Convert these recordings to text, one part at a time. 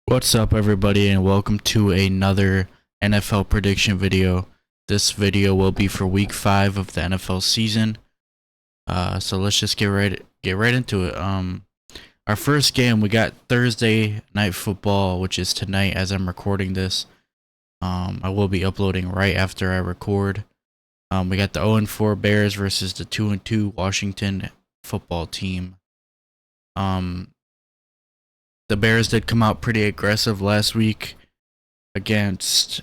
What's up, everybody, and welcome to another NFL prediction video. This video will be for Week 5 of the NFL season. So let's just get right into it. Our first game, we got Thursday Night Football, which is tonight as I'm recording this. I will be uploading right after I record. We got the 0-4 Bears versus the 2-2 Washington football team. The Bears did come out pretty aggressive last week against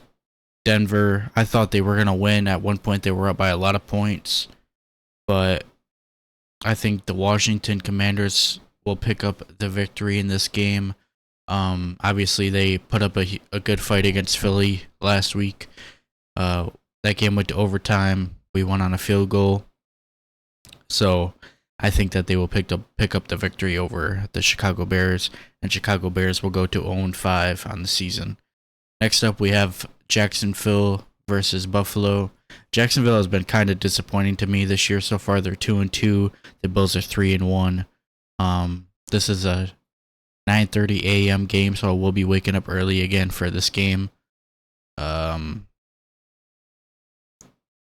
Denver. I thought they were going to win. At one point, they were up by a lot of points. But I think the Washington Commanders will pick up the victory in this game. Obviously, they put up a good fight against Philly last week. That game went to overtime. We won on a field goal. So I think that they will pick up the victory over the Chicago Bears, and Chicago Bears will go to 0-5 on the season. Next up, we have Jacksonville versus Buffalo. Jacksonville has been kind of disappointing to me this year so far. They're 2-2. The Bills are 3-1. This is a 9:30 a.m. game, so I will be waking up early again for this game.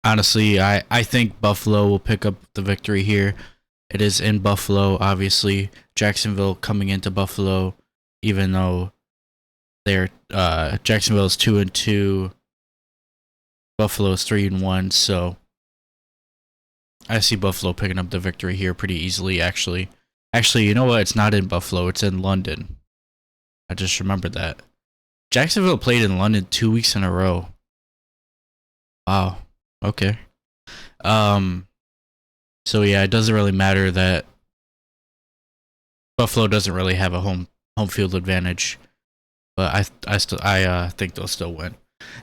Honestly, I think Buffalo will pick up the victory here. It is in Buffalo, obviously. Jacksonville coming into Buffalo, even though they're Jacksonville is 2-2, Buffalo is 3-1. So I see Buffalo picking up the victory here pretty easily. Actually, you know what? It's not in Buffalo. It's in London. I just remembered that. Jacksonville played in London 2 weeks in a row. Wow. Okay. So yeah, it doesn't really matter that Buffalo doesn't really have a home field advantage, but I think they'll still win.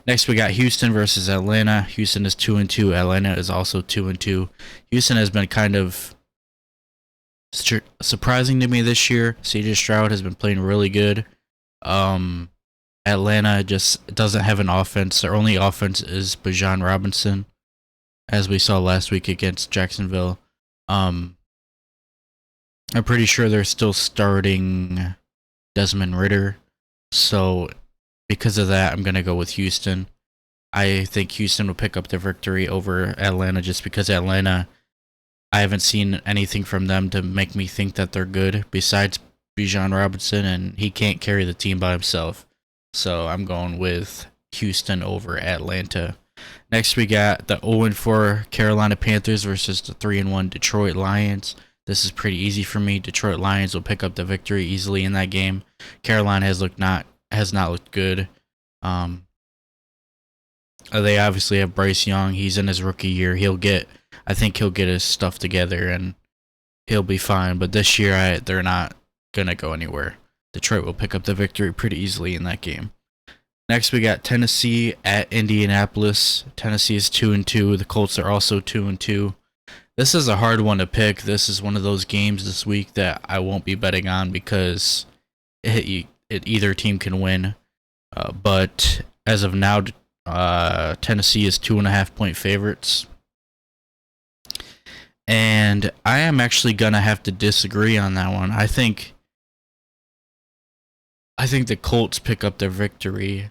Next, we got Houston versus Atlanta. Houston is 2-2. Atlanta is also 2-2. Houston has been kind of surprising to me this year. CJ Stroud has been playing really good. Atlanta just doesn't have an offense. Their only offense is Bijan Robinson, as we saw last week against Jacksonville. I'm pretty sure they're still starting Desmond Ridder. So because of that, I'm going to go with Houston. I think Houston will pick up the victory over Atlanta just because Atlanta, I haven't seen anything from them to make me think that they're good besides Bijan Robinson, and he can't carry the team by himself. So I'm going with Houston over Atlanta. Next, we got the 0-4 Carolina Panthers versus the 3-1 Detroit Lions. This is pretty easy for me. Detroit Lions will pick up the victory easily in that game. Carolina has not looked good. They obviously have Bryce Young. He's in his rookie year. I think he'll get his stuff together and he'll be fine. But this year, they're not gonna go anywhere. Detroit will pick up the victory pretty easily in that game. Next, we got Tennessee at Indianapolis. Tennessee is 2-2. The Colts are also 2-2. This is a hard one to pick. This is one of those games this week that I won't be betting on because either team can win. But as of now, Tennessee is 2.5-point favorites. And I am actually going to have to disagree on that one. I think the Colts pick up their victory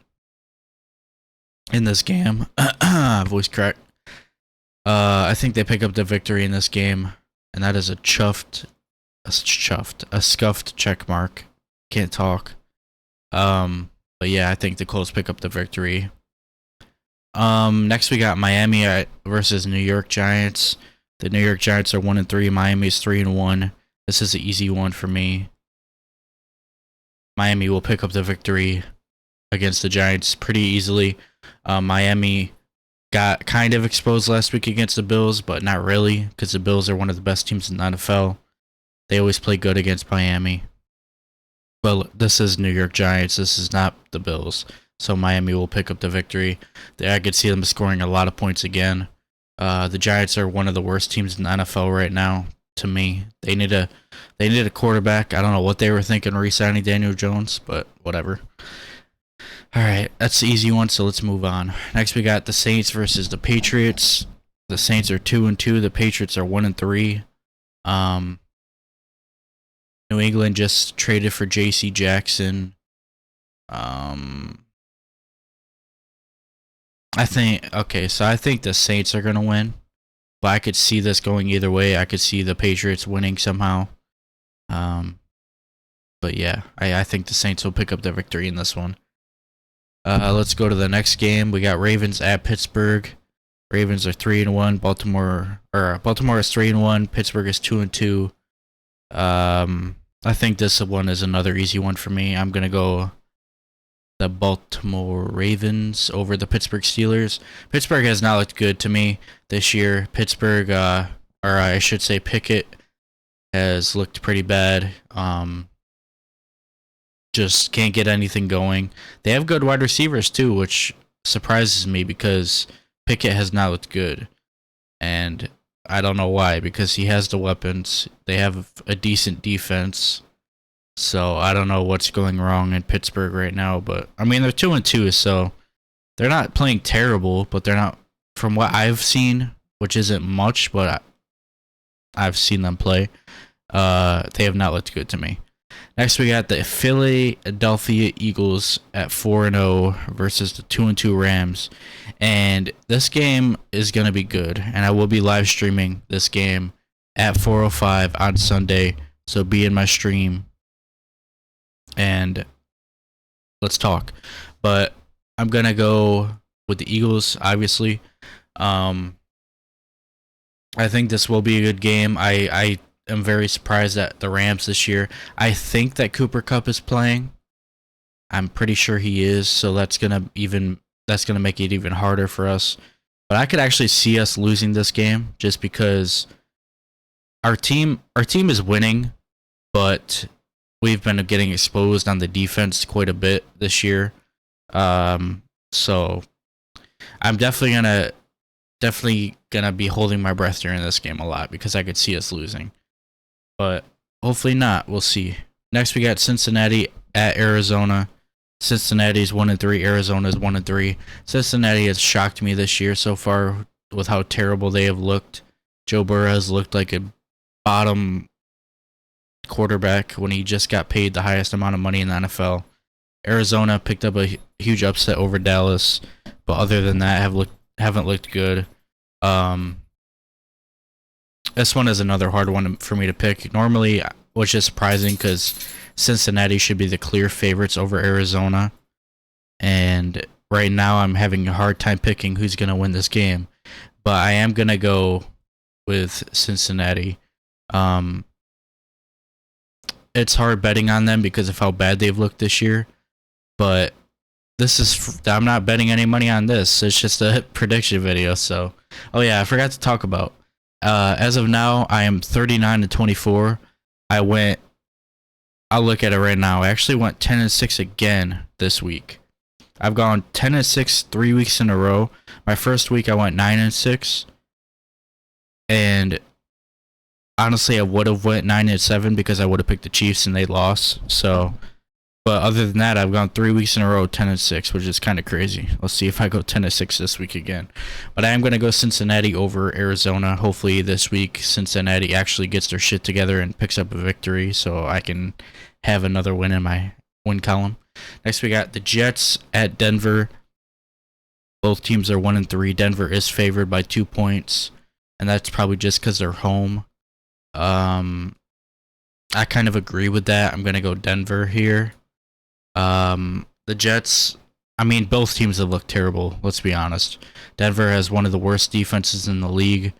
in this game. Voice crack. I think they pick up the victory in this game, and that is a scuffed check mark. Can't talk. But yeah, I think the Colts pick up the victory. Next we got Miami versus New York Giants. The New York Giants are 1-3. Miami is 3-1. This is an easy one for me. Miami will pick up the victory against the Giants pretty easily. Miami got kind of exposed last week against the Bills, but not really, because the Bills are one of the best teams in the NFL. They always play good against Miami. Well, this is New York Giants. This is not the Bills. So Miami will pick up the victory. I could see them scoring a lot of points again. The Giants are one of the worst teams in the NFL right now, to me. They need a quarterback. I don't know what they were thinking re-signing Daniel Jones, but whatever. All right, that's the easy one, so let's move on. Next, we got the Saints versus the Patriots. The Saints are 2-2. The Patriots are 1-3. New England just traded for J.C. Jackson. Um, I think the Saints are gonna win, but I could see this going either way. I could see the Patriots winning somehow. But yeah, I think the Saints will pick up the victory in this one. Let's go to the next game. We got Ravens at Pittsburgh. Ravens are 3-1. Baltimore is 3-1. Pittsburgh is 2-2. I think this one is another easy one for me. I'm gonna go the Baltimore Ravens over the Pittsburgh Steelers. Pittsburgh has not looked good to me this year. Pittsburgh, or I should say Pickett, has looked pretty bad. Just can't get anything going. They have good wide receivers too, which surprises me because Pickett has not looked good. And I don't know why, because he has the weapons. They have a decent defense. So I don't know what's going wrong in Pittsburgh right now, but I mean they're 2-2, so they're not playing terrible, but they're not, from what I've seen, which isn't much, but I've seen them play. They have not looked good to me. Next, we got the Philadelphia Eagles at 4-0 versus the 2-2 Rams. And this game is going to be good. And I will be live streaming this game at 4:05 on Sunday. So be in my stream. And let's talk. But I'm going to go with the Eagles, obviously. I think this will be a good game. I am very surprised at the Rams this year. I think that Cooper Kupp is playing. I'm pretty sure he is, so that's gonna make it even harder for us. But I could actually see us losing this game just because our team is winning, but we've been getting exposed on the defense quite a bit this year. So I'm definitely gonna be holding my breath during this game a lot because I could see us losing. But hopefully not. We'll see. Next, we got Cincinnati at Arizona. Cincinnati's 1-3. Arizona's 1-3. Cincinnati has shocked me this year so far with how terrible they have looked. Joe Burrow has looked like a bottom quarterback when he just got paid the highest amount of money in the NFL. Arizona picked up a huge upset over Dallas, but other than that, haven't looked good. This one is another hard one for me to pick. Normally, which is surprising because Cincinnati should be the clear favorites over Arizona. And right now, I'm having a hard time picking who's going to win this game. But I am going to go with Cincinnati. It's hard betting on them because of how bad they've looked this year. But I'm not betting any money on this. It's just a prediction video. So, oh yeah, I forgot to talk about. As of now, I am 39-24. I'll look at it right now. I actually went 10-6 again this week. I've gone 10-6 3 weeks in a row. My first week I went 9-6. And honestly, I would have went 9-7 because I would have picked the Chiefs and they lost. So, but other than that, I've gone 3 weeks in a row 10-6, which is kind of crazy. Let's see if I go 10-6 this week again. But I am going to go Cincinnati over Arizona. Hopefully this week Cincinnati actually gets their shit together and picks up a victory so I can have another win in my win column. Next we got the Jets at Denver. Both teams are 1-3. Denver is favored by 2 points, and that's probably just because they're home. I kind of agree with that. I'm going to go Denver here. The Jets, I mean, both teams have looked terrible, let's be honest. Denver has one of the worst defenses in the league.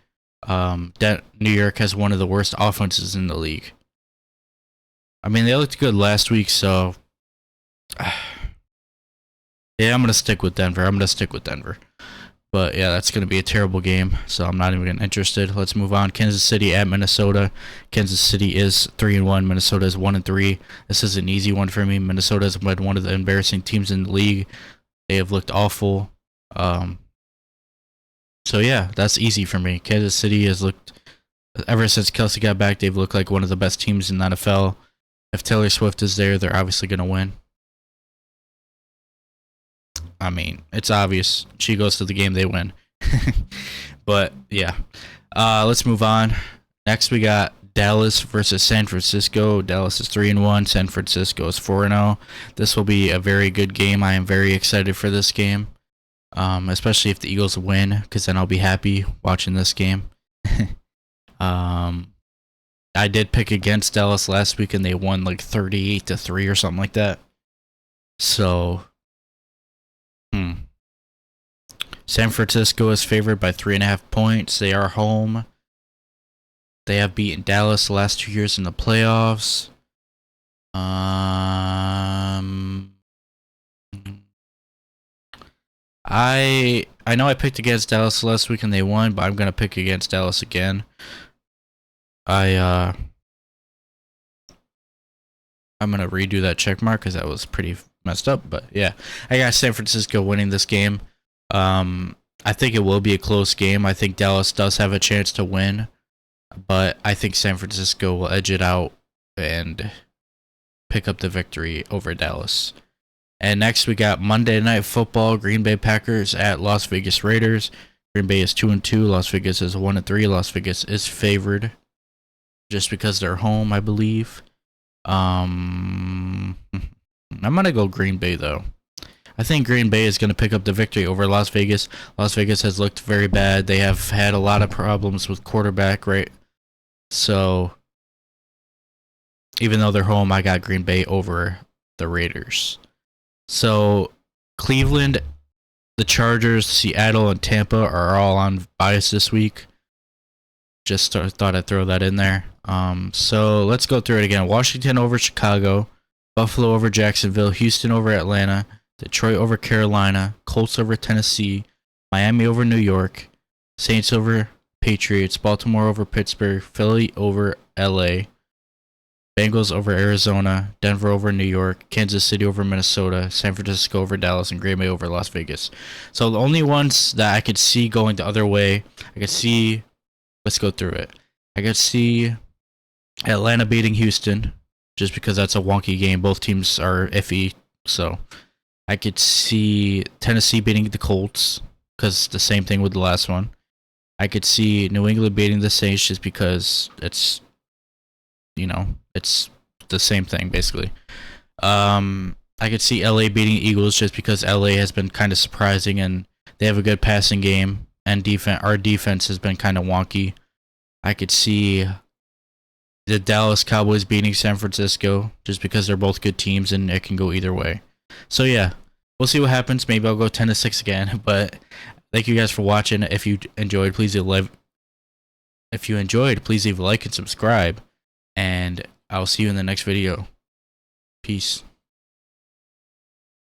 New York has one of the worst offenses in the league. I mean, they looked good last week, so yeah, I'm going to stick with Denver. But yeah, that's going to be a terrible game, so I'm not even interested. Let's move on. Kansas City at Minnesota. Kansas City is 3-1. Minnesota is 1-3. This is an easy one for me. Minnesota has been one of the embarrassing teams in the league. They have looked awful. So yeah, that's easy for me. Kansas City has looked, ever since Kelsey got back, they've looked like one of the best teams in the NFL. If Taylor Swift is there, they're obviously going to win. I mean, it's obvious. She goes to the game, they win. But yeah, let's move on. Next, we got Dallas versus San Francisco. Dallas is 3-1. San Francisco is 4-0. This will be a very good game. I am very excited for this game, especially if the Eagles win, because then I'll be happy watching this game. I did pick against Dallas last week, and they won like 38-3 or something like that. So, San Francisco is favored by 3.5 points. They are home. They have beaten Dallas the last 2 years in the playoffs. I know I picked against Dallas last week and they won, but I'm gonna pick against Dallas again. I'm gonna redo that check mark because that was pretty messed up. But yeah, I got San Francisco winning this game. I think it will be a close game. I think Dallas does have a chance to win, but I think San Francisco will edge it out and pick up the victory over Dallas. And next we got Monday Night Football, Green Bay Packers at Las Vegas Raiders. Green Bay is 2-2, Las Vegas is 1-3. Las Vegas is favored just because they're home, I believe. I'm going to go Green Bay though. I think Green Bay is going to pick up the victory over Las Vegas. Las Vegas has looked very bad. They have had a lot of problems with quarterback, right? So, even though they're home, I got Green Bay over the Raiders. So, Cleveland, the Chargers, Seattle, and Tampa are all on bias this week. Just thought I'd throw that in there. So, let's go through it again. Washington over Chicago. Buffalo over Jacksonville. Houston over Atlanta. Detroit over Carolina, Colts over Tennessee, Miami over New York, Saints over Patriots, Baltimore over Pittsburgh, Philly over LA, Bengals over Arizona, Denver over New York, Kansas City over Minnesota, San Francisco over Dallas, and Green Bay over Las Vegas. So the only ones that I could see going the other way, I could see, let's go through it. I could see Atlanta beating Houston, just because that's a wonky game. Both teams are iffy, so I could see Tennessee beating the Colts, because the same thing with the last one. I could see New England beating the Saints just because it's, it's the same thing, basically. I could see LA beating Eagles just because LA has been kind of surprising and they have a good passing game, and our defense has been kind of wonky. I could see the Dallas Cowboys beating San Francisco just because they're both good teams and it can go either way. So yeah, we'll see what happens. Maybe I'll go 10-6 again. But thank you guys for watching. If you enjoyed, please leave a like and subscribe. And I'll see you in the next video. Peace.